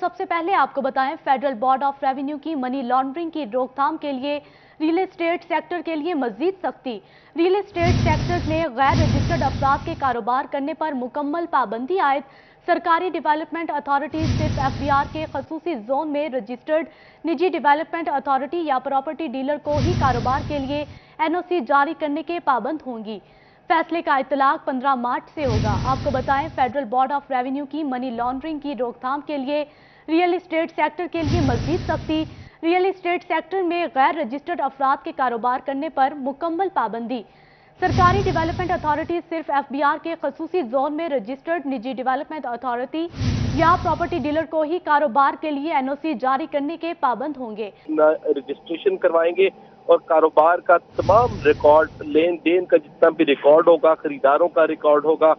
सबसे पहले आपको बताएं, फेडरल बोर्ड ऑफ रेवेन्यू की मनी लॉन्ड्रिंग की रोकथाम के लिए रियल एस्टेट सेक्टर के लिए मजीद सख्ती। रियल एस्टेट सेक्टर में गैर रजिस्टर्ड अफराद के कारोबार करने पर मुकम्मल पाबंदी आयद। सरकारी डेवलपमेंट अथॉरिटीज सिर्फ एफबीआर के खसूसी जोन में रजिस्टर्ड निजी डेवलपमेंट अथॉरिटी या प्रॉपर्टी डीलर को ही कारोबार के लिए एनओसी जारी करने के पाबंद होंगी। फैसले का इतलाक 15 मार्च से होगा। आपको बताएं, फेडरल बोर्ड ऑफ रेवेन्यू की मनी लॉन्ड्रिंग की रोकथाम के लिए रियल एस्टेट सेक्टर के लिए मजीद सख्ती। रियल एस्टेट सेक्टर में गैर रजिस्टर्ड अफराद के कारोबार करने पर मुकम्मल पाबंदी। सरकारी डेवलपमेंट अथॉरिटी सिर्फ एफबीआर के खसूसी जोन में रजिस्टर्ड निजी डेवलपमेंट अथॉरिटी या प्रॉपर्टी डीलर को ही कारोबार के लिए एनओसी जारी करने के पाबंद होंगे। रजिस्ट्रेशन करवाएंगे और कारोबार का तमाम रिकॉर्ड, लेन देन का जितना भी रिकॉर्ड होगा, खरीदारों का रिकॉर्ड होगा,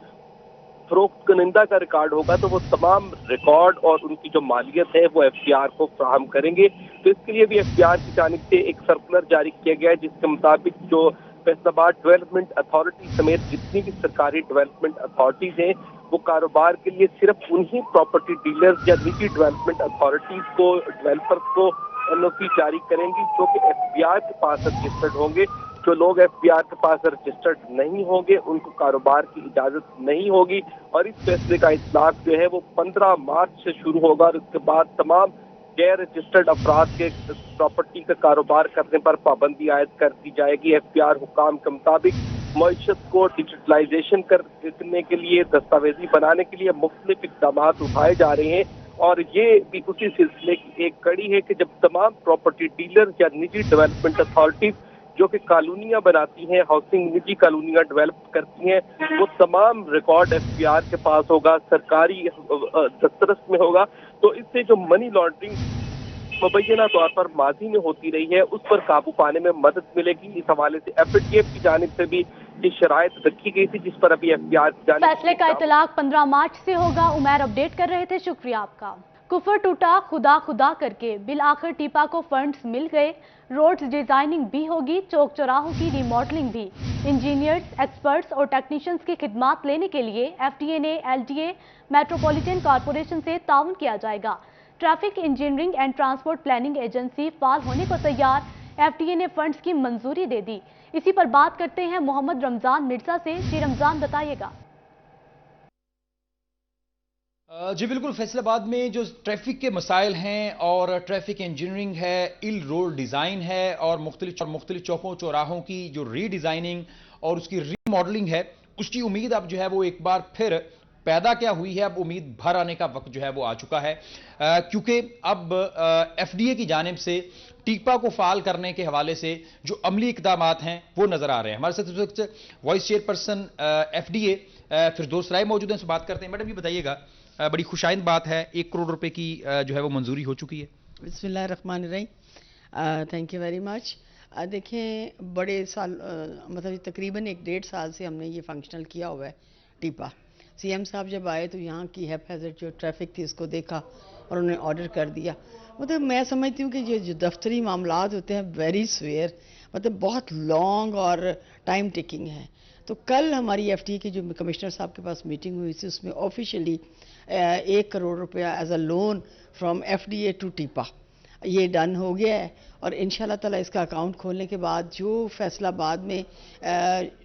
फरोख्त कनिंदा का रिकॉर्ड होगा, तो वो तमाम रिकॉर्ड और उनकी जो मालियत है वो एफबीआर को फ्राहम करेंगे। तो इसके लिए भी एफबीआर की जानिब से एक सर्कुलर जारी किया गया है, जिसके मुताबिक जो फैसलाबाद डेवलपमेंट अथॉरिटी समेत जितनी भी सरकारी डेवलपमेंट अथॉरिटीज हैं वो कारोबार के लिए सिर्फ उन्हीं प्रॉपर्टी डीलर्स या निजी डेवलपमेंट अथॉरिटीज को, डेवलपर्स को एनओसी जारी करेंगी जो कि एफबीआर के पास रजिस्टर्ड होंगे। जो लोग एफबीआर के पास रजिस्टर्ड नहीं होंगे उनको कारोबार की इजाजत नहीं होगी। और इस फैसले का इतलाक जो है वो 15 मार्च से शुरू होगा और उसके बाद तमाम गैर रजिस्टर्ड अफराद के प्रॉपर्टी का कारोबार करने पर पाबंदी आयद कर दी जाएगी। एफबीआर हुकाम के मुताबिक मईशत को डिजिटलाइजेशन करने के लिए, दस्तावेजी बनाने के लिए मुख्तलिफ इक़दाम उठाए जा रहे हैं और ये भी उसी सिलसिले की एक कड़ी है कि जब तमाम प्रॉपर्टी डीलर या निजी डेवलपमेंट अथॉरिटीज जो कि कॉलोनियां बनाती हैं, हाउसिंग निजी कॉलोनियां डेवलप करती हैं, वो तमाम रिकॉर्ड एफबीआर के पास होगा, सरकारी दस्तरस में होगा। तो इससे जो मनी लॉन्ड्रिंग मुबैना तौर पर माजी में होती रही है उस पर काबू पाने में मदद मिलेगी। इस हवाले से एफएटीएफ की जानिब से भी ये शराइत रखी गई थी जिस पर अभी एफबीआर की जानिब फैसले का इतलाक 15 मार्च से होगा। उमैर अपडेट कर रहे थे, शुक्रिया आपका। कुफर टूटा खुदा खुदा करके बिल आखिर टीपा को फंड्स मिल गए। रोड्स डिजाइनिंग भी होगी, चौक चौराहों की रिमॉडलिंग भी। इंजीनियर्स, एक्सपर्ट्स और टेक्नीशियंस की खिदमात लेने के लिए एफडीए, एलडीए, मेट्रोपॉलिटन कॉरपोरेशन से ताउन किया जाएगा। Traffic engineering and transport planning agency fail होने को तैयार। एफडीए ने फंड्स की मंजूरी दे दी। इसी पर बात करते हैं मोहम्मद रमजान मिर्जा से। जी रमजान, बताइएगा। जी बिल्कुल, फैसलाबाद में जो ट्रैफिक के मसाइल हैं और ट्रैफिक इंजीनियरिंग है, इल रोड डिज़ाइन है और मुख्तलिफ चौकों चौराहों की जो रीडिज़ाइनिंग और उसकी रीमॉडलिंग है, उसकी उम्मीद अब जो है वो एक बार फिर पैदा क्या हुई है। अब उम्मीद भर आने का वक्त जो है वो आ चुका है, क्योंकि अब एफडीए की जानिब से टीपा को फाल करने के हवाले से जो अमली इकदाम हैं वो नजर आ रहे हैं। हमारे साथ इस वक्त वाइस चेयरपर्सन एफडीए फिरदौस राय मौजूद हैं, बात करते हैं। मैडम, ये बताइएगा, बड़ी खुशाइंद बात है, 1 करोड़ रुपए की जो है वो मंजूरी हो चुकी है। बिस्मिल्लाहिर्रहमानिर्रहीम, थैंक यू वेरी मच। देखें, बड़े साल मतलब तकरीबन 1-1.5 साल से हमने ये फंक्शनल किया हुआ है टीपा। सीएम साहब जब आए तो यहाँ की हैफाजत जो ट्रैफिक थी उसको देखा और उन्होंने ऑर्डर कर दिया। मतलब मैं समझती हूँ कि ये जो दफ्तरी मामलात होते हैं वेरी स्वेयर, मतलब बहुत लॉन्ग और टाइम टेकिंग है। तो कल हमारी एफडीए की जो कमिश्नर साहब के पास मीटिंग हुई थी उसमें ऑफिशियली 1 करोड़ रुपया as a loan from FDA to TEPA ये डन हो गया है। और इंशाल्लाह ताला इसका अकाउंट खोलने के बाद जो फैसलाबाद में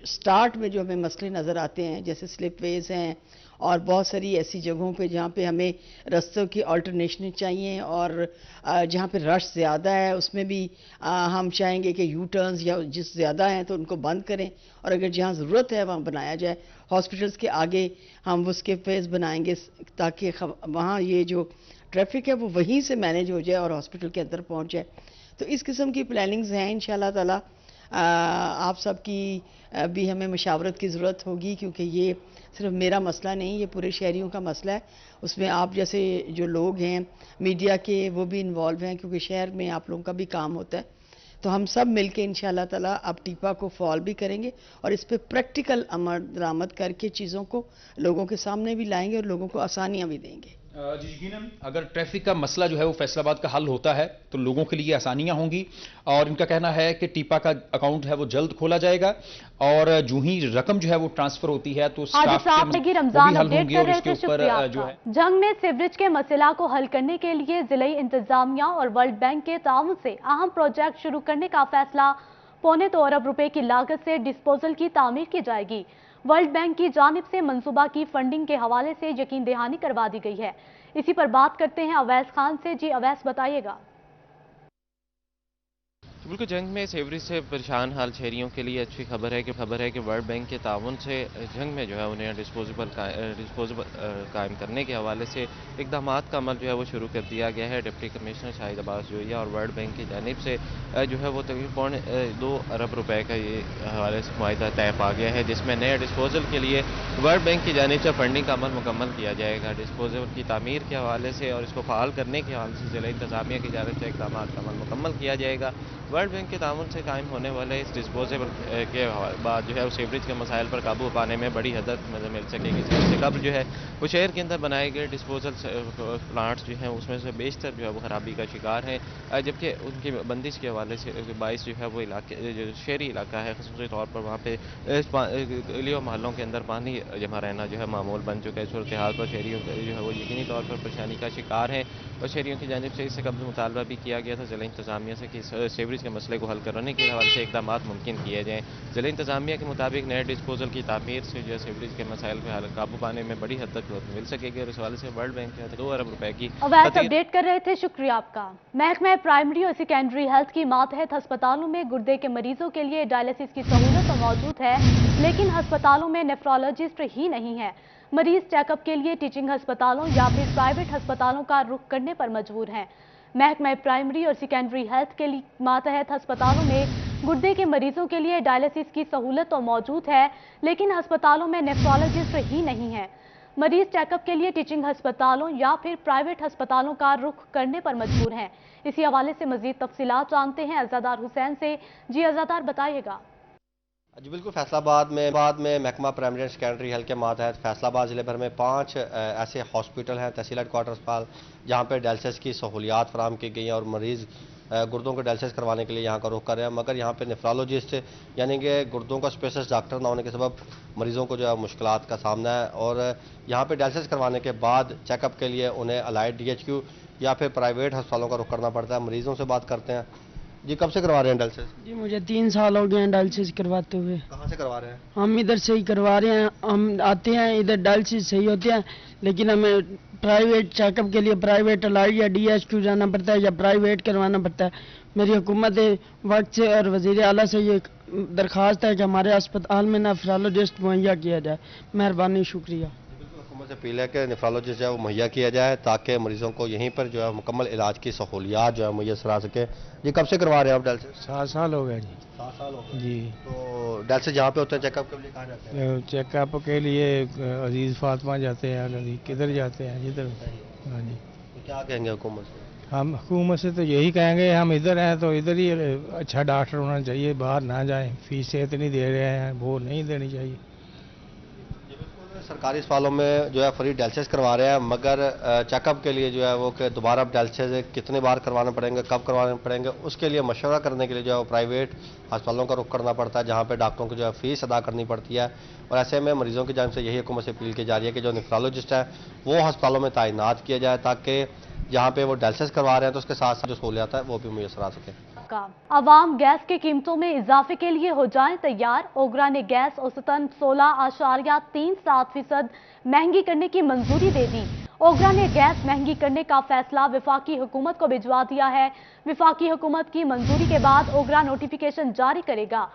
स्टार्ट में जो हमें मसले नज़र आते हैं, जैसे स्लिप वेज हैं और बहुत सारी ऐसी जगहों पे जहाँ पे हमें रास्तों की अल्टरनेशन चाहिए और जहाँ पे रश ज़्यादा है उसमें भी हम चाहेंगे कि यू टर्न्स या जिस ज़्यादा हैं तो उनको बंद करें और अगर जहाँ ज़रूरत है वहाँ बनाया जाए। हॉस्पिटल्स के आगे हम उसके फेस बनाएंगे ताकि वहाँ ये जो ट्रैफिक है वो वहीं से मैनेज हो जाए और हॉस्पिटल के अंदर पहुँच जाए। तो इस किस्म की प्लानिंग्स हैं। इंशाल्लाह ताला आप सबकी भी हमें मशावरत की ज़रूरत होगी, क्योंकि ये सिर्फ मेरा मसला नहीं, ये पूरे शहरियों का मसला है। उसमें आप जैसे जो लोग हैं मीडिया के वो भी इन्वॉल्व हैं, क्योंकि शहर में आप लोगों का भी काम होता है। तो हम सब मिलके इंशाल्लाह ताला अब टीपा को फॉल भी करेंगे और इस पर प्रैक्टिकल अमल दरामद करके चीज़ों को लोगों के सामने भी लाएंगे और लोगों को आसानियाँ भी देंगे। जी यकीनन अगर ट्रैफिक का मसला जो है वो फैसलाबाद का हल होता है तो लोगों के लिए आसानियां होंगी, और इनका कहना है कि टीपा का अकाउंट है वो जल्द खोला जाएगा, और जो ही रकम जो है वो ट्रांसफर होती है तो स्टाफ के रमजान अपडेट कर रहे थे, शुक्रिया जो है। जंग में सीवरेज के मसला को हल करने के लिए जिले इंतजामिया और वर्ल्ड बैंक के ताउन से अहम प्रोजेक्ट शुरू करने का फैसला। 2.25 अरब रुपए की लागत से डिस्पोजल की तामीर की जाएगी। वर्ल्ड बैंक की जानिब से मंसूबा की फंडिंग के हवाले से यकीन दहानी करवा दी गई है। इसी पर बात करते हैं अवैस खान से। जी अवैस, बताइएगा। बिल्कुल, जंग में सीवरेज से परेशान हाल शहरियों के लिए अच्छी खबर है कि वर्ल्ड बैंक के ताउन से जंग में जो है उन्हें डिस्पोजेबल कायम करने के हवाले से इकदाम का अमल जो है वो शुरू कर दिया गया है। डिप्टी कमिश्नर शाहिद अब्बास जोइया और वर्ल्ड बैंक की जानिब से जो है वो तकरीबन 2 अरब रुपए का ये हवाले से मुआहिदा तय पा गया है, जिसमें नए डिस्पोजल के लिए वर्ल्ड बैंक की जानिब से फंडिंग का अमल मुकम्मल किया जाएगा। डिस्पोजल की तामीर के हवाले से और इसको फ़ाल करने के हवाले से जिला इंतजामिया की जानिब से इकदाम का अमल मुकम्मल किया जाएगा। वर्ल्ड बैंक के ताउन से कायम होने वाले इस डिस्पोजेबल के बाद जो है वो सीवरेज के मसाइल पर काबू पाने में बड़ी हद तक मदद मिल सकेगी। सबसे कबल जो है वो शहर के अंदर बनाए गए डिस्पोजल प्लांट्स जो हैं उसमें से बेशतर जो है वो खराबी का शिकार हैं, जबकि उनकी बंदिश के हवाले से बाइस जो है वो इलाके जो शहरी इलाका है ख़ुसूसी तौर पर वहाँ पे गलियों महलों के अंदर पानी जमा रहना जो है मामूल बन चुका है। सूरत हाल पर शहरियों जो है वो यकीनी तौर पर परेशानी का शिकार हैं, और शहरियों की जानिब से इससे कबल मुतालबा भी किया गया था जिला इंतजामिया से कि सीवरेज के मसले को हल करने के हवाले से इकदाम मुमकिन किए जाएँ। जिला इंतजामिया के मुताबिक नए डिस्पोजल की तामीर से जो है सीवरेज के मसाइल पर काबू पाने में बड़ी हद तक मिल सकेगी, और इस हवाले से वर्ल्ड बैंक के 2 अरब रुपए की अपडेट कर रहे थे, शुक्रिया आपका। महकमा प्राइमरी और सेकेंडरी हेल्थ की मातहत अस्पतालों में गुर्दे के मरीजों के लिए डायलिसिस की सहूलत तो मौजूद है, लेकिन अस्पतालों में नेफ्रोलॉजिस्ट ही नहीं है। मरीज चेकअप के लिए टीचिंग अस्पतालों या फिर प्राइवेट अस्पतालों का रुख करने पर मजबूर हैं। महकमा प्राइमरी और सेकेंडरी हेल्थ के मातहत अस्पतालों में गुर्दे के मरीजों के लिए डायलिसिस की सहूलत तो मौजूद है, लेकिन अस्पतालों में नेफ्रोलॉजिस्ट ही नहीं है। मरीज चेकअप के लिए टीचिंग अस्पतालों या फिर प्राइवेट अस्पतालों का रुख करने पर मजबूर हैं। इसी हवाले से मजीद तफसीलात जानते हैं अज़ादार हुसैन से। जी अज़ादार, बताइएगा। जी बिल्कुल, फैसलाबाद में महकमा प्राइमरी एंड सेकेंडरी हेल्थ के मातहत फैसलाबाद ज़िले भर में 5 ऐसे हॉस्पिटल हैं, तहसील हेडक्वार्टर अस्पताल, जहाँ पर डायलिसिस की सहूलियात फराम की गई हैं और मरीज़ गुर्दों को डायलिसिस करवाने के लिए यहाँ का रुख कर रहे हैं। मगर यहाँ पे नेफ्रोलॉजिस्ट यानी कि गुर्दों का स्पेशलिस्ट डॉक्टर ना होने के सबब मरीज़ों को जो है मुश्किलात का सामना है, और यहाँ पे डायलिसिस करवाने के बाद चेकअप के लिए उन्हें अलाइड DHQ या फिर प्राइवेट अस्पतालों का रुख करना पड़ता है। मरीज़ों से बात करते हैं। जी कब से करवा रहे हैं डायलिसिस? जी मुझे 3 साल हो गए हैं डायलिसिस करवाते हुए। कहाँ से करवा रहे हैं? हम इधर से ही करवा रहे हैं। हम आते हैं इधर डायलिसिस सही होते हैं, लेकिन हमें प्राइवेट चेकअप के लिए प्राइवेट अलाइड या DHQ जाना पड़ता है या प्राइवेट करवाना पड़ता है। मेरी हुकूमत वक्त से और वज़ीर आला से ये दरख्वास्त है कि हमारे अस्पताल में नेफ्रोलॉजिस्ट मुहैया किया जाए। मेहरबानी, शुक्रिया। हुकूमत से अपील है कि नेफ्रोलॉजिस्ट जो है वो मुहैया किया जाए ताकि मरीजों को यहीं पर जो है मुकम्मल इलाज की सहूलियात जो है मुयसर आ सके। जी कब से करवा रहे हैं आप डायलिसिस? 7 साल हो गए जी। 7 साल हो गए जी। तो डायलिसिस जहाँ पे होते हैं चेकअप के लिए कहाँ जाते हैं? चेकअप के लिए अजीज फातिमा जाते हैं, किधर जाते हैं? जिधर। हाँ जी। तो क्या कहेंगे हुकूमत से? हम हुकूमत से तो यही कहेंगे, हम इधर हैं तो इधर ही अच्छा डॉक्टर होना चाहिए, बाहर ना जाएं। फीसें इतनी दे रहे हैं, वो नहीं देनी चाहिए। सरकारी अस्पतालों में जो है फ्री डायलिसिस करवा रहे हैं, मगर चेकअप के लिए जो है वो कि दोबारा डायलिसिस कितने बार करवाने पड़ेंगे, कब करवाने पड़ेंगे, उसके लिए मशवरा करने के लिए जो है वो प्राइवेट अस्पतालों का रुख करना पड़ता है, जहाँ पे डॉक्टरों को जो है फीस अदा करनी पड़ती है। और ऐसे में मरीजों की जानिब से यही हुकूमत से अपील की जा रही है कि जो नेफ्रोलॉजिस्ट है वो अस्पतालों में तैनात किया जाए ताकि जहाँ पे वो डायलिसिस करवा रहे हैं तो उसके साथ साथ जो सहूलियत है वो भी मुयसर आ सके। अवाम गैस की कीमतों में इजाफे के लिए हो जाएं तैयार। ओगरा ने गैस औसतन 16.37% महंगी करने की मंजूरी दे दी। ओगरा ने गैस महंगी करने का फैसला विफाकी हुकूमत को भिजवा दिया है। विफाकी हुकूमत की मंजूरी के बाद ओगरा नोटिफिकेशन जारी करेगा।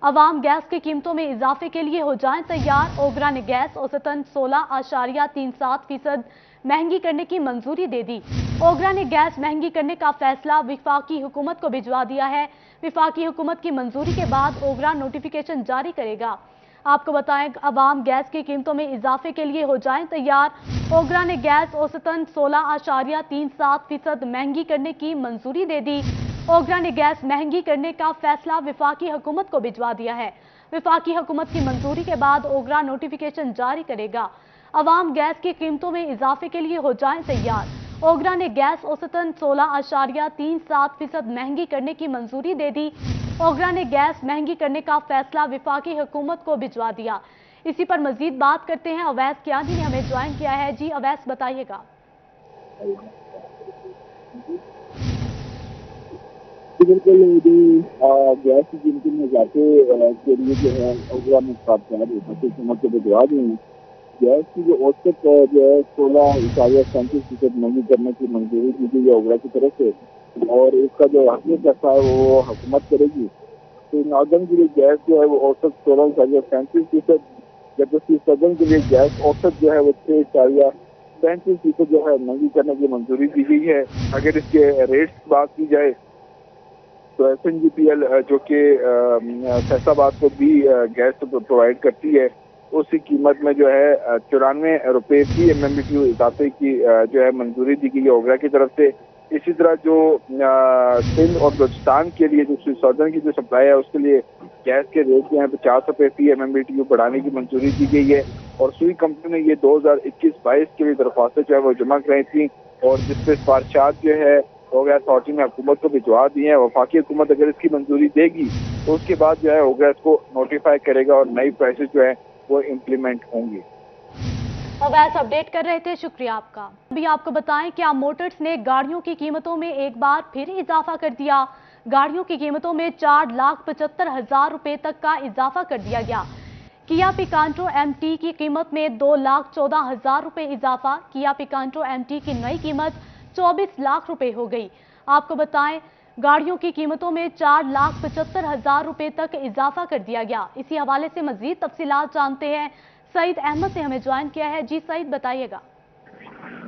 अवाम गैस की कीमतों में इजाफे के लिए हो जाएं तैयार। ओगरा ने गैस औसतन 16.37% महंगी करने की मंजूरी दे दी। ओगरा ने गैस महंगी करने का फैसला विफाकी हुकूमत को भिजवा दिया है। विफाकी हुकूमत की मंजूरी के बाद ओगरा नोटिफिकेशन जारी करेगा। आपको बताएं, अवाम गैस की कीमतों में इजाफे के लिए हो जाएं तैयार। ओगरा ने गैस औसतन 16.37% महंगी करने की मंजूरी दे दी। ओगरा ने गैस महंगी करने का फैसला विफाकी हुकूमत को भिजवा दिया है। विफाकी हुकूमत की मंजूरी के बाद ओगरा नोटिफिकेशन जारी करेगा। अवाम गैस की कीमतों में इजाफे के लिए हो जाएं तैयार। ओगरा ने गैस औसतन 16.37% महंगी करने की मंजूरी दे दी। ओगरा ने गैस महंगी करने का फैसला वफाकी हुकूमत को भिजवा दिया। इसी पर मजीद बात करते हैं, अवैस कियानी ने हमें ज्वाइन किया है। जी अवैस, बताइएगा। बिल्कुल, गैस की कीमतों में इजाफे के लिए जो है ओगरा में हुकूमत को भिजवा दी है। गैस की जो औसत जो है 16.37% महंगी करने की मंजूरी दी गई है ओगरा की तरफ से, और इसका जो हकमी फैसला है वो हुकूमत करेगी। तो नॉर्दर्न के लिए गैस जो है वो औसत 16.37%, जबकि सदर्न के लिए गैस औसत जो है वो 6.35% जो है महंगी करने की मंजूरी दी गई है। अगर इसके रेट्स की बात की जाए तो SNGPL जो कि फैसलाबाद को भी गैस प्रोवाइड करती है, उसकी कीमत में जो है 94 रुपये फी MMBTU इजाफे की जो है मंजूरी दी गई है ओगरा की तरफ से। इसी तरह जो सिंध और बलूचिस्तान के लिए जो सदर्न की जो सप्लाई है उसके लिए गैस के रेट जो है 50 रुपये फी MMBTU बढ़ाने की मंजूरी दी गई है। और सुई कंपनी ने ये 2021-22 के लिए दरख्वास्तें जो है वो जमा कराई थी, और जिसपे सिफारिशात जो है ओगरा अथॉरिटी ने हुकूमत को भिजवा दी है। वफाकी हुकूमत अगर इसकी मंजूरी देगी तो उसके बाद जो है ओगरा इसको नोटिफाई करेगा और नई प्राइसेस जो है वो इम्प्लीमेंट होंगी। अवैस अपडेट कर रहे थे, शुक्रिया आपका। अभी आपको बताएं, क्या मोटर्स ने गाड़ियों की कीमतों में एक बार फिर इजाफा कर दिया। गाड़ियों की कीमतों में 4,75,000 रुपए तक का इजाफा कर दिया गया। किया पिकांट्रो MT की कीमत में 2,14,000 रुपए इजाफा। किया पिकांट्रो MT की नई कीमत 24 लाख रुपए हो गई। आपको बताएं, गाड़ियों की कीमतों में 4,75,000 रुपए तक इजाफा कर दिया गया। इसी हवाले से मजीद तफसीलात जानते हैं, सईद अहमद ने हमें ज्वाइन किया है। जी सईद, बताइएगा।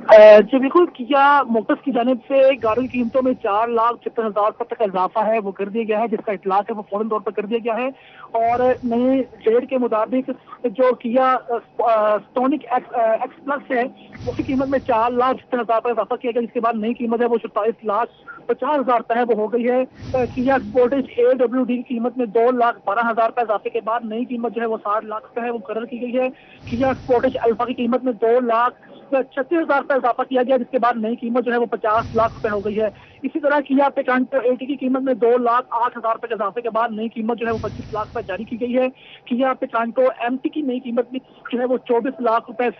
जी बिल्कुल, किया मोटर्स की जानिब से गाड़ियों की कीमतों में 4,75,000 तक का इजाफा है वो कर दिया गया है, जिसका इतलाक है वो फौरन तौर पर कर दिया गया है। और नए रेट के मुताबिक जो किया स्टोनिक एक्स प्लस है उसकी कीमत में 4,75,000 पर इजाफा किया गया, जिसके बाद नई कीमत है वो 47,50,000 है वो हो गई है। किया स्पोर्टेज AWD की कीमत में 2,12,000 पर इजाफे के बाद नई कीमत जो है वो 60 लाख है वो मुकर्रर की गई है। किया स्पोर्टेज अल्फा की कीमत में 2,36,000 पर इजाफा किया गया, जिसके बाद नई कीमत जो है वो 50 लाख रुपए हो गई है। इसी तरह किया पिकांट्रो AT की कीमत में 2,08,000 रुपए के इजाफे के बाद नई कीमत जो है वो 25 लाख पर जारी की गई है। किया पिकांट्रो MT की नई कीमत भी जो है वो 24 लाख रुपए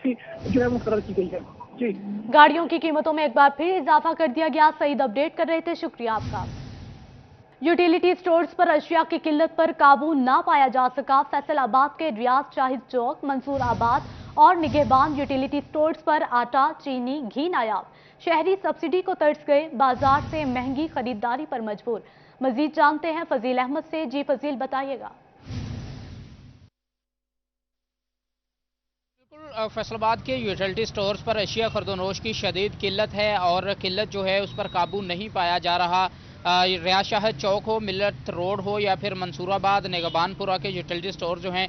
जो है वो मुकर्रर की गई है। जी, गाड़ियों की कीमतों में एक बार फिर इजाफा कर दिया गया। सईद अपडेट कर रहे थे, शुक्रिया आपका। यूटिलिटी स्टोर्स पर अशिया की किल्लत पर काबू ना पाया जा सका। फैसलाबाद के रियाज शाहिद चौक, मंसूर आबाद और निगहबान यूटिलिटी स्टोर्स पर आटा, चीनी, घी नायाब। शहरी सब्सिडी को तरस गए, बाजार से महंगी खरीदारी पर मजबूर। मजीद जानते हैं फजील अहमद से। जी फजील, बताइएगा। फैसलाबाद के यूटिलिटी स्टोर्स पर अशिया खरदोनोश की शदीद किल्लत है और किल्लत जो है उस पर काबू नहीं पाया जा रहा। रियाज शाहिद चौक हो, मिलत रोड हो या फिर मंसूराबाद, निगहबानपुरा के यूटिलिटी स्टोर जो हैं,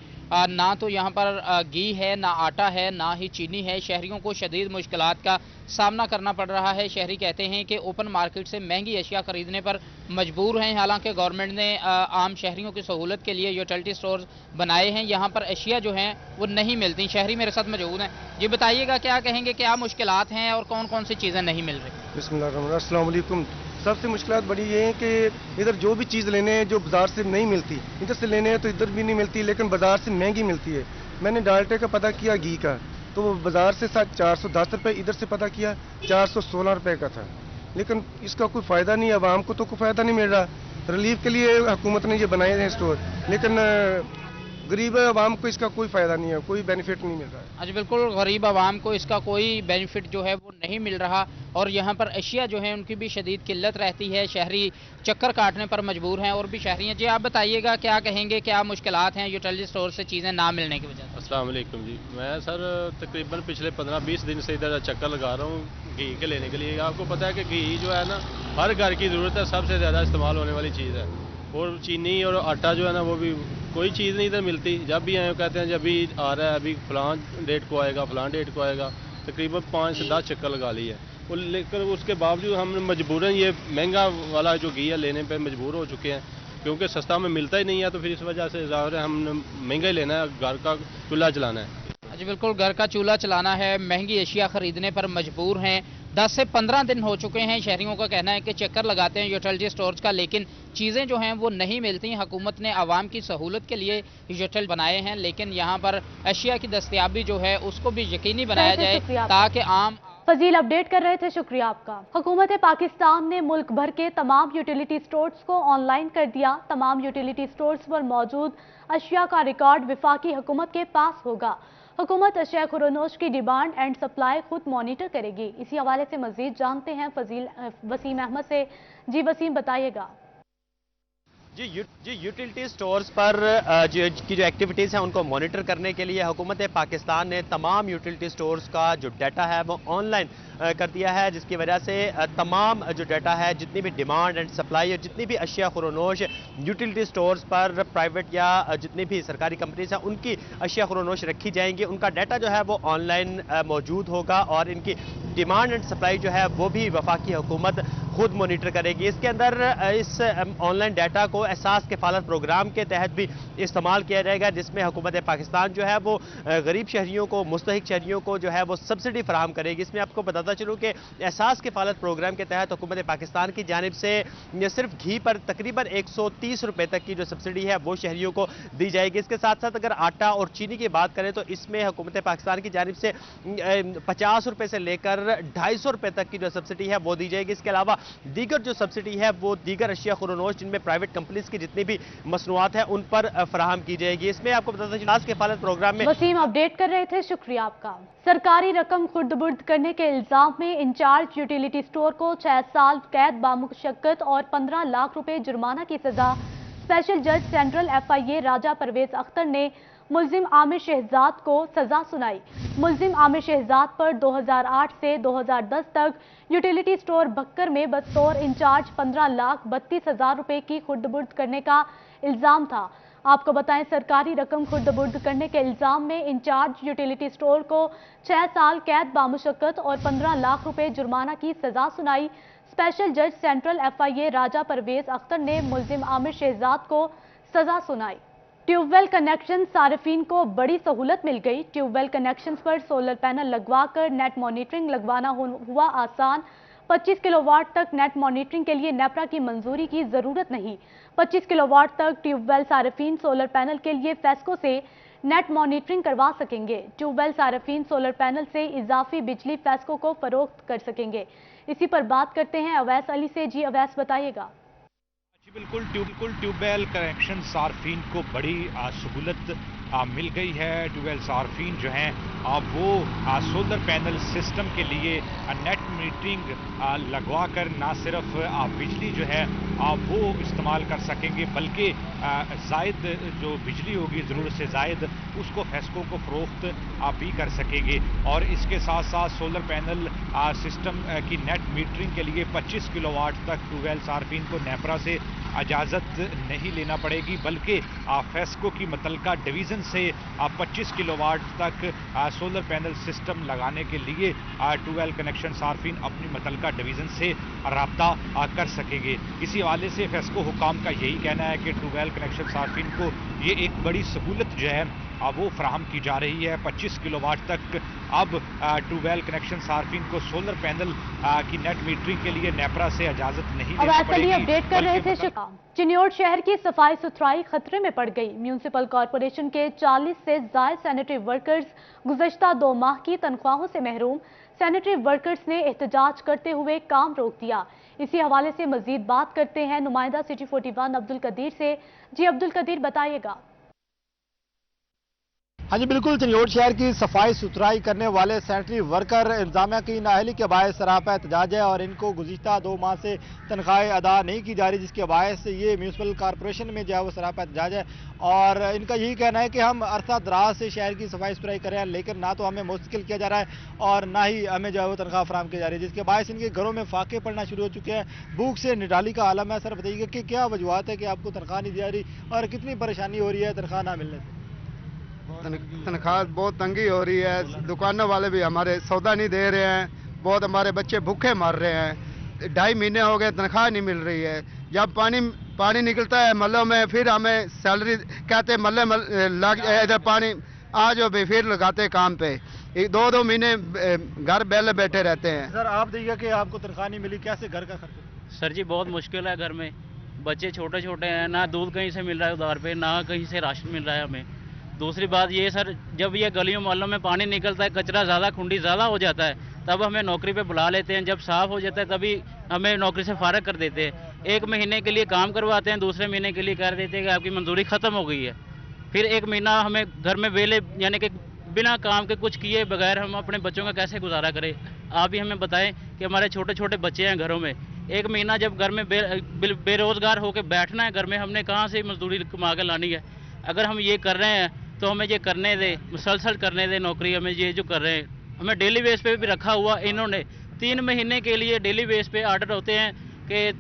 ना तो यहाँ पर घी है, ना आटा है, ना ही चीनी है। शहरियों को शदीद मुश्किलात का सामना करना पड़ रहा है। शहरी कहते हैं कि ओपन मार्केट से महंगी अशिया खरीदने पर मजबूर हैं। हालांकि गवर्नमेंट ने आम शहरियों की सहूलत के लिए यूटिलिटी स्टोर बनाए हैं, यहाँ पर अशिया जो हैं वो नहीं मिलती। शहरी मेरे साथ मौजूद हैं। जी बताइएगा, क्या कहेंगे, क्या मुश्किलात हैं और कौन कौन सी चीज़ें नहीं मिल रही? बिस्मिल्लाह, अस्सलाम वालेकुम। सबसे मुश्किलात बड़ी ये है कि इधर जो भी चीज़ लेने हैं जो बाजार से नहीं मिलती, इधर से लेने हैं तो इधर भी नहीं मिलती, लेकिन बाजार से महंगी मिलती है। मैंने डाल्टे का पता किया घी का, तो वो बाजार से 410 रुपये, इधर से पता किया 416 रुपये का था। लेकिन इसका कोई फ़ायदा नहीं, आवाम को तो कोई फ़ायदा नहीं मिल रहा। रिलीफ के लिए हुकूमत ने ये बनाए हैं स्टोर, लेकिन गरीब आवाम को इसका कोई फ़ायदा नहीं है, कोई बेनिफिट नहीं मिल रहा है। अच्छा, बिल्कुल, गरीब आवाम को इसका कोई बेनिफिट जो है वो नहीं मिल रहा और यहाँ पर अशिया जो है उनकी भी शदीद किल्लत रहती है। शहरी चक्कर काटने पर मजबूर हैं और भी शहरी हैं। जी आप बताइएगा, क्या कहेंगे, क्या मुश्किलात हैं यूटिलिटी स्टोर से चीज़ें ना मिलने की वजह से? अस्सलाम वालेकुम जी, मैं सर तकरीबन पिछले 15-20 दिन से इधर चक्कर लगा रहा हूँ घी के लेने के लिए। आपको पता है कि घी जो है ना हर घर की ज़रूरत है, सबसे ज़्यादा इस्तेमाल होने वाली चीज़ है। और चीनी और आटा जो है ना वो भी कोई चीज़ नहीं इधर मिलती। जब भी आए कहते हैं जब भी आ रहा है, अभी फलां डेट को आएगा, फलां डेट को आएगा। तकरीबन 5 से 10 चक्कर लगा लिए और लेकर उसके बावजूद हम मजबूरन ये महंगा वाला जो घी है लेने पे मजबूर हो चुके हैं, क्योंकि सस्ता में मिलता ही नहीं है। तो फिर इस वजह से ज़ाहिर है हम महंगा ही लेना है, घर का चूल्हा जलाना है। जी बिल्कुल, घर का चूल्हा चलाना है, महंगी एशिया खरीदने पर मजबूर हैं। 10 से 15 दिन हो चुके हैं। शहरियों का कहना है कि चक्कर लगाते हैं यूटिलिटी स्टोर्स का, लेकिन चीज़ें जो हैं वो नहीं मिलती। हुकूमत ने आवाम की सहूलत के लिए यूटिलिटी बनाए हैं, लेकिन यहाँ पर एशिया की दस्तयाबी जो है उसको भी यकीनी बनाया जाए ताकि आम फजील अपडेट कर रहे थे, शुक्रिया आपका। हुकूमत पाकिस्तान ने मुल्क भर के तमाम यूटिलिटी स्टोर्स को ऑनलाइन कर दिया। तमाम यूटिलिटी स्टोर्स पर मौजूद अशिया का रिकॉर्ड वफाकी हुकूमत के पास होगा। हुकूमत अशिया खुरोनोश की डिमांड एंड सप्लाई खुद मॉनिटर करेगी। इसी हवाले से मजीद जानते हैं वसीम अहमद से। जी वसीम, बताइएगा। जी यूटिलिटी स्टोर्स पर की जो एक्टिविटीज़ हैं उनको मॉनिटर करने के लिए हुकूमत पाकिस्तान ने तमाम यूटिलिटी स्टोर्स का जो डाटा है वो ऑनलाइन कर दिया है, जिसकी वजह से तमाम जो डाटा है, जितनी भी डिमांड एंड सप्लाई और जितनी भी अशिया खुरोनोश यूटिलिटी स्टोर्स पर प्राइवेट या जितनी भी सरकारी कंपनीज हैं उनकी अशिया खुरोनोश रखी जाएंगी, उनका डाटा जो है वो ऑनलाइन मौजूद होगा और इनकी डिमांड एंड सप्लाई जो है वो भी वफाकी हुकूमत खुद मॉनिटर करेगी। इसके अंदर इस ऑनलाइन डाटा को एहसास किफालत प्रोग्राम के तहत भी इस्तेमाल किया जाएगा, जिसमें हुकूमत पाकिस्तान जो है वो गरीब शहरियों को, मुस्तहिक शहरियों को जो है वो सब्सिडी फराहम करेगी। इसमें आपको बताता चलूँ कि एहसास किफालत प्रोग्राम के तहत हुकूमत पाकिस्तान की जानिब से सिर्फ घी पर तकरीबन 130 रुपए तक की जो सब्सिडी है वो शहरियों को दी जाएगी। इसके साथ साथ अगर आटा और चीनी की बात करें तो इसमें हुकूमत पाकिस्तान की जानिब से 50 रुपए से लेकर 250 रुपए तक की जो सब्सिडी है वो दी जाएगी। इसके अलावा दीगर जो सब्सिडी है वो दीगर अशिया खुरोनोश जिनमें प्राइवेट कंपनीज की जितनी भी मसनूआत है उन पर फराहम की जाएगी। इसमें आपको बताता चलूं किफालत प्रोग्राम में वसीम अपडेट कर रहे थे, शुक्रिया आपका। सरकारी रकम खुर्द-बुर्द करने के इल्जाम में इंचार्ज यूटिलिटी स्टोर को 6 साल कैद बामुशक्कत और 15 लाख रुपए जुर्माना की सजा स्पेशल जज सेंट्रल FIA राजा परवेज अख्तर ने मुल्जिम आमिर शहजाद को सजा सुनाई। मुल्जिम आमिर शहजाद पर 2008 से 2010 तक यूटिलिटी स्टोर बक्कर में बतौर इंचार्ज 15,32,000 रुपए की खुर्द-बुर्द करने का इल्जाम था। आपको बताएं, सरकारी रकम खुर्द-बुर्द करने के इल्जाम में इंचार्ज यूटिलिटी स्टोर को 6 साल कैद बामुशक्कत और 15 लाख रुपए जुर्माना की सजा सुनाई। स्पेशल जज सेंट्रल FIA राजा परवेज अख्तर ने मुल्जिम आमिर शहजाद को सजा सुनाई। ट्यूबवेल कनेक्शन सार्फिन को बड़ी सहूलत मिल गई। ट्यूबवेल कनेक्शंस पर सोलर पैनल लगवाकर नेट मॉनिटरिंग लगवाना हुआ आसान। 25 किलोवाट तक नेट मॉनिटरिंग के लिए नेपरा की मंजूरी की जरूरत नहीं। 25 किलोवाट तक ट्यूबवेल सार्फिन सोलर पैनल के लिए फेस्को से नेट मॉनिटरिंग करवा सकेंगे। ट्यूबवेल सार्फिन सोलर पैनल से इजाफी बिजली फेस्को को फरोख्त कर सकेंगे। इसी पर बात करते हैं अवैस अली से। जी अवैस, बताइएगा। बिल्कुल ट्यूबवेल कनेक्शन सार्फिन को बड़ी सहूलत मिल गई है। ट्यूबवेल सार्फिन जो हैं वो सोलर पैनल सिस्टम के लिए नेट मीटरिंग लगवा कर ना सिर्फ बिजली जो है वो इस्तेमाल कर सकेंगे, बल्कि जायद जो बिजली होगी ज़रूरत से जायद उसको फेस्को को फरोख्त भी कर सकेंगे। और इसके साथ साथ सोलर पैनल सिस्टम की नेट मीटरिंग के लिए 25 किलोवाट तक ट्यूबवेल सार्फिन को नेपरा से इजाज़त नहीं लेना पड़ेगी, बल्कि फेस्को की मुतल्लिका डिवीज़न से 25 किलोवाट तक सोलर पैनल सिस्टम लगाने के लिए ट्यूबवेल कनेक्शन सार्फिन अपनी मुतल्लिका डिवीज़न से राब्ता कर सकेंगे। इसी हवाले से फेस्को हुकाम का यही कहना है कि ट्यूबवेल कनेक्शन सार्फिन को ये एक बड़ी सहूलत जो है वो फराहम की जा रही है। 25 किलोवाट तक अब ट्यूबवेल कनेक्शन सार्फिन को सोलर पैनल की नेट मीटरिंग के लिए नेपरा से इजाजत नहीं लेनी पड़ेगी। अपडेट कर रहे थे। चिन्योट शहर की सफाई सुथराई खतरे में पड़ गई। म्यूनिसिपल कॉरपोरेशन के 40 से ज्यादा सैनिटरी वर्कर्स गुज़श्ता 2 माह की तनख्वाहों से महरूम। सैनिटरी वर्कर्स ने एहतजाज करते हुए काम रोक दिया। इसी हवाले से मजीद बात करते हैं नुमाइंदा सिटी 41 अब्दुल कदीर से। जी अब्दुल कदीर, बताइएगा। हाँ जी बिल्कुल, चिन्योट शहर की सफाई सुथराई करने वाले सैनिटरी वर्कर इंतजामिया की नाअहली के बायस सरापा एहतजाज है और इनको गुज़िश्ता 2 माह से तनख्वाहें अदा नहीं की जा रही, जिसके बायस ये म्यूनसिपल कॉरपोरेशन में जो है वो सरापा एहतजाज है। और इनका यही कहना है कि हम अरसा दराज से शहर की सफाई सुथराई कर रहे हैं, लेकिन ना तो हमें मुस्तकिल किया जा रहा है और ना ही हमें जो है वो तनख्वाह फराहम की जा रही है, जिसके बायस इनके घरों में फाके पड़ना शुरू हो चुके हैं। भूख से निडाली का आलम है। सर बताइएगा कि क्या वजूहत है कि आपको तनख्वाह नहीं दी जा रही और कितनी परेशानी हो रही है तनख्वाह ना मिलने से? तनख्वाह बहुत तंगी हो रही है। दुकानों वाले भी हमारे सौदा नहीं दे रहे हैं। बहुत हमारे बच्चे भूखे मर रहे हैं। 2.5 महीने हो गए, तनख्वाह नहीं मिल रही है। जब पानी निकलता है मल्लों में, फिर हमें सैलरी कहते मल्ले इधर आज वो फिर लगाते काम पे, 2-2 महीने घर बैले बैठे रहते हैं। सर आप देखिए कि आपको तनख्वाह नहीं मिली, कैसे घर का खर्च? सर जी बहुत मुश्किल है, घर में बच्चे छोटे छोटे हैं, ना दूध कहीं से मिल रहा है उधार पे, ना कहीं से राशन मिल रहा है हमें। दूसरी बात ये सर, जब ये गलियों मोहल्लों में पानी निकलता है, कचरा ज़्यादा खुंडी ज़्यादा हो जाता है, तब हमें नौकरी पे बुला लेते हैं, जब साफ़ हो जाता है तभी हमें नौकरी से फारग कर देते हैं। 1 महीने के लिए काम करवाते हैं, दूसरे महीने के लिए कह देते हैं कि आपकी मंजूरी ख़त्म हो गई है। फिर 1 महीना हमें घर में वेले यानी कि बिना काम के कुछ किए बगैर हम अपने बच्चों का कैसे गुजारा करें? आप ही हमें बताएं कि हमारे छोटे छोटे बच्चे हैं घरों में, 1 महीना जब घर में बेरोजगार होकर बैठना है घर में, हमने कहाँ से मजदूरी कमा के लानी है? अगर हम ये कर रहे हैं तो हमें ये करने दे, मुसलसल करने दे नौकरी, हमें ये जो कर रहे हैं। हमें डेली बेस पे भी रखा हुआ इन्होंने, 3 महीने के लिए डेली बेस पे आर्डर होते हैं कि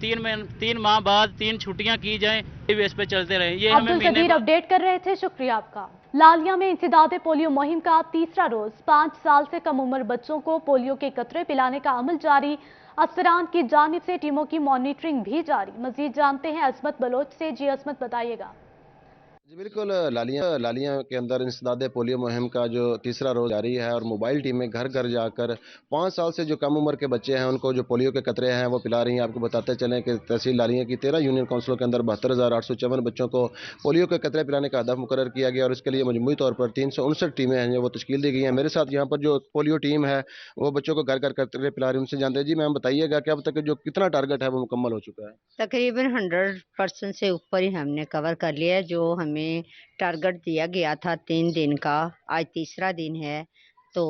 3 माह बाद 3 छुट्टियां की जाएं, डेली बेस पे चलते रहे। ये हमें महीने अपडेट कर रहे थे, शुक्रिया आपका। लालिया में इंसदाद पोलियो मुहिम का तीसरा रोज, 5 साल से कम उम्र बच्चों को पोलियो के कतरे पिलाने का अमल जारी। अफसरान की जानिब से टीमों की मॉनिटरिंग भी जारी। मजीद जानते हैं अजमत बलोच से। जी अजमत, बताइएगा। जी बिल्कुल, लालिया के अंदर इंसदाद पोलियो मुहिम का जो तीसरा रोज जारी है और मोबाइल टीमें घर घर जाकर 5 साल से जो कम उम्र के बच्चे हैं उनको जो पोलियो के कतरे हैं वो पिला रही हैं। आपको बताते चलें कि तहसील लालिया की 13 यूनियन काउंसिलों के अंदर 72,854 बच्चों को पोलियो के कतरे पिलाने का हदफ मुकर्रर किया गया और इसके लिए मजमूई तौर पर 359 टीमें हैं वो तश्कील दी गई हैं। मेरे साथ यहाँ पर जो पोलियो टीम है वो बच्चों को घर घर कतरे पिला रही है, उनसे जानते हैं। जी मैम बताइएगा कि अब तक जो कितना टारगेट है वो मुकम्मल हो चुका है? तकरीबन 100% से ऊपर ही हमने कवर कर लिया है। जो हमें टारगेट दिया गया था 3 दिन का, आज तीसरा दिन है, तो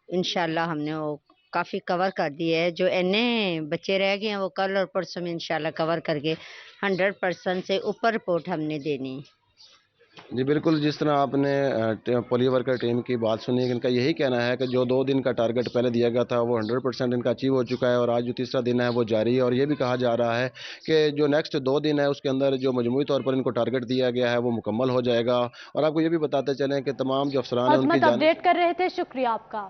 इंशाल्लाह हमने वो काफ़ी कवर कर दिया है। जो एने बच्चे रह गए हैं वो कल और परसों में इंशाल्लाह कवर करके 100% से ऊपर रिपोर्ट हमने देनी है। जी बिल्कुल, जिस तरह आपने पोलियो वर्कर टीम की बात सुनी, इनका यही कहना है कि जो 2 दिन का टारगेट पहले दिया गया था वो 100% इनका अचीव हो चुका है और आज जो तीसरा दिन है वो जारी है। और ये भी कहा जा रहा है कि जो नेक्स्ट 2 दिन है उसके अंदर जो मजमूई तौर पर इनको टारगेट दिया गया है वो मुकम्मल हो जाएगा। और आपको ये भी बताते चलें कि तमाम जो अफसरान हैं उनकी अपडेट कर रहे थे, शुक्रिया आपका।